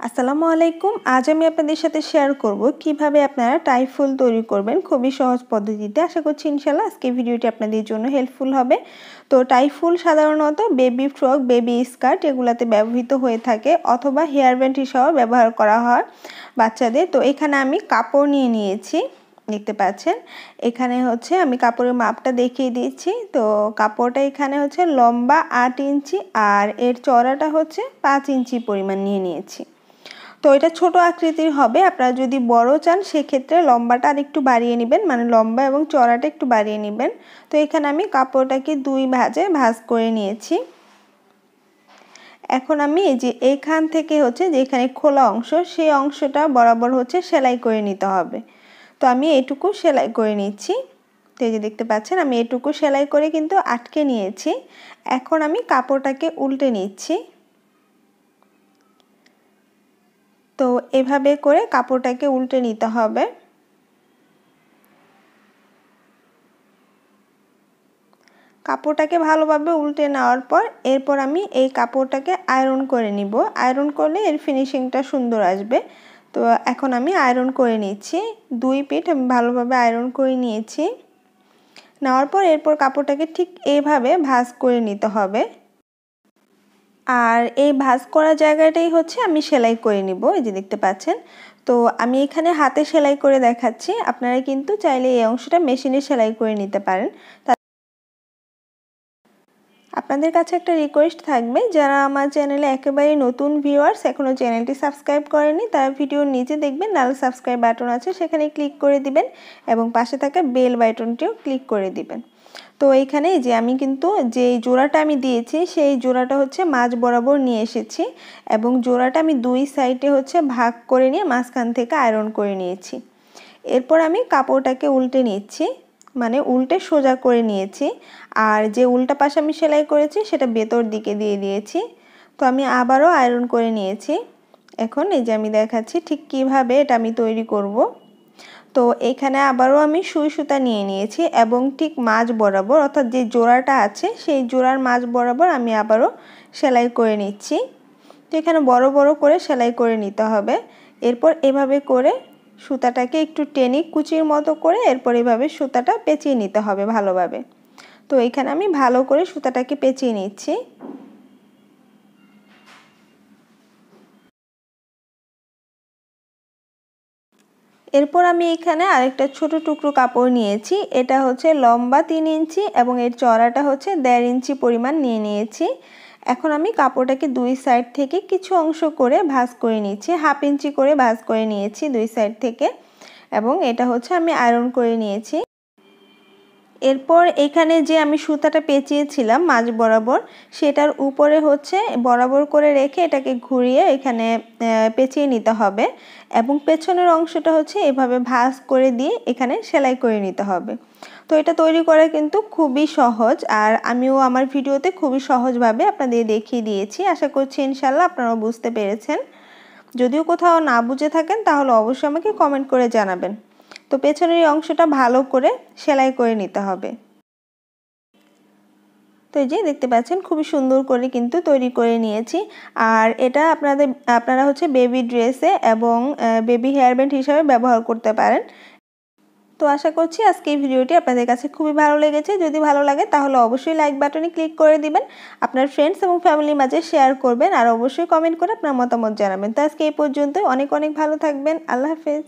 আসসালামু আলাইকুম। আজ আমি আপনাদের সাথে শেয়ার করব কিভাবে আপনারা টাই ফুল তৈরি করবেন খুবই সহজ পদ্ধতিতে। আশা করছি ইনশাআল্লাহ আজকের ভিডিওটি আপনাদের জন্য হেল্পফুল হবে। তো টাই ফুল সাধারণত বেবি ফ্রক, বেবি স্কার্ট এগুলাতে ব্যবহৃত হয়ে থাকে অথবা হেয়ার ব্যান্ড হিসেবেও ব্যবহার করা হয় বাচ্চাদের। তো এখানে আমি কাপড় নিয়ে নিয়েছি, দেখতে পাচ্ছেন। এখানে হচ্ছে আমি কাপড়ের মাপটা দেখিয়ে দিচ্ছি। তো কাপড়টা এখানে হচ্ছে লম্বা 8 ইঞ্চি আর এর চওড়াটা হচ্ছে 5 ইঞ্চি পরিমাণ নিয়ে নিয়েছি। তো এটা ছোট আকৃতির হবে, আপনারা যদি বড় চান সেক্ষেত্রে লম্বাটা আর একটু বাড়িয়ে নেবেন, মানে লম্বা এবং চওড়াটা একটু বাড়িয়ে নেবেন। তো এখানে আমি কাপড়টাকে দুই ভাঁজে ভাঁজ করে নিয়েছি। এখন আমি এই যে এইখান থেকে হচ্ছে যেখানে খোলা অংশ সেই অংশটা বরাবর হচ্ছে সেলাই করে নিতে হবে। তো আমি এটুকু সেলাই করে নিচ্ছি। তো এই যে দেখতে পাচ্ছেন আমি এটুকু সেলাই করে কিন্তু আটকে নিয়েছি। এখন আমি কাপড়টাকে উল্টে নিচ্ছি। তো এভাবে করে কাপড়টাকে উল্টে নিতে হবে। কাপড়টাকে ভালোভাবে উল্টে নেওয়ার পর এরপর আমি এই কাপড়টাকে আয়রন করে নিব। আয়রন করলে এর ফিনিশিংটা সুন্দর আসবে। তো এখন আমি আয়রন করে নিচ্ছি। দুই পিঠ আমি ভালোভাবে আয়রন করে নিয়েছি। নেওয়ার পর এরপর কাপড়টাকে ঠিক এইভাবে ভাঁজ করে নিতে হবে। আর এই ভাঁজ করা জায়গাটাই হচ্ছে আমি সেলাই করে নিব। এই যে দেখতে পাচ্ছেন। তো আমি এখানে হাতে সেলাই করে দেখাচ্ছি, আপনারা কিন্তু চাইলে এই অংশটা মেশিনে সেলাই করে নিতে পারেন। আপনাদের কাছে একটা রিকোয়েস্ট থাকবে, যারা আমার চ্যানেলে একেবারে নতুন ভিউয়ার্স এখনও চ্যানেলটি সাবস্ক্রাইব করেনি তারা ভিডিওর নিচে দেখবেন লাল সাবস্ক্রাইব বাটন আছে, সেখানে ক্লিক করে দিবেন এবং পাশে থাকা বেল বাটনটিও ক্লিক করে দিবেন। তো এইখানে যে আমি কিন্তু যে জোড়াটা আমি দিয়েছি সেই জোড়াটা হচ্ছে মাঝ বরাবর নিয়ে এসেছি এবং জোড়াটা আমি দুই সাইডে হচ্ছে ভাগ করে নিয়ে মাঝখান থেকে আয়রন করে নিয়েছি। এরপর আমি কাপড়টাকে উল্টে নিচ্ছি, মানে উল্টে সোজা করে নিয়েছি। আর যে উল্টা পাশে আমি সেলাই করেছি সেটা ভেতর দিকে দিয়ে দিয়েছি। তো আমি আবারও আয়রন করে নিয়েছি। এখন এই যে আমি দেখাচ্ছি ঠিক কিভাবে এটা আমি তৈরি করব। তো এখানে আবারও আমি সুই সুতা নিয়ে নিয়েছি এবং ঠিক মাঝ বরাবর অর্থাৎ যে জোড়াটা আছে সেই জোড়ার মাঝ বরাবর আমি আবারও সেলাই করে নিচ্ছি। তো এখানে বড় বড় করে সেলাই করে নিতে হবে। এরপর এভাবে করে সুতাটাকে একটু টেনে কুচির মতো করে এরপর এভাবে সুতাটা পেঁচিয়ে নিতে হবে ভালোভাবে। তো এখানে আমি ভালো করে সুতাটাকে পেঁচিয়ে নিচ্ছি। এরপর আমি এখানে আরেকটা ছোট টুকরো কাপড় নিয়েছি, এটা হচ্ছে লম্বা 3 ইঞ্চি এবং এর চওড়াটা হচ্ছে 1.5 ইঞ্চি পরিমাণ নিয়ে নিয়েছি। এখন আমি কাপড়টাকে দুই সাইড থেকে কিছু অংশ করে ভাঁজ করে নিচ্ছি, 1/2 ইঞ্চি করে ভাঁজ করে নিয়েছি দুই সাইড থেকে এবং এটা হচ্ছে আমি আয়রন করে নিয়েছি। এরপর এখানে যে আমি সুতাটা পেঁচিয়েছিলাম মাঝ বরাবর সেটার উপরে হচ্ছে বরাবর করে রেখে এটাকে ঘুরিয়ে এখানে পেঁচিয়ে নিতে হবে এবং পেছনের অংশটা হচ্ছে এভাবে ভাঁজ করে দিয়ে এখানে সেলাই করে নিতে হবে। তো এটা তৈরি করা কিন্তু খুবই সহজ আর আমিও আমার ভিডিওতে খুবই সহজভাবে আপনাদের দেখিয়ে দিয়েছি। আশা করছি ইনশাআল্লাহ আপনারাও বুঝতে পেরেছেন। যদিও কোথাও না বুঝে থাকেন তাহলে অবশ্যই আমাকে কমেন্ট করে জানাবেন। তো পেছনের এই অংশটা ভালো করে সেলাই করে নিতে হবে। তো এই যে দেখতে পাচ্ছেন খুবই সুন্দর করে কিন্তু তৈরি করে নিয়েছি। আর এটা আপনারা হচ্ছে বেবি ড্রেসে এবং বেবি হেয়ার ব্যান্ড হিসাবে ব্যবহার করতে পারেন। তো আশা করছি আজকে এই ভিডিওটি আপনাদের কাছে খুবই ভালো লেগেছে। যদি ভালো লাগে তাহলে অবশ্যই লাইক বাটনে ক্লিক করে দিবেন, আপনার ফ্রেন্ডস এবং ফ্যামিলির মাঝে শেয়ার করবেন আর অবশ্যই কমেন্ট করে আপনার মতামত জানাবেন। তো আজকে এই পর্যন্ত, অনেক অনেক ভালো থাকবেন। আল্লাহ হাফেজ।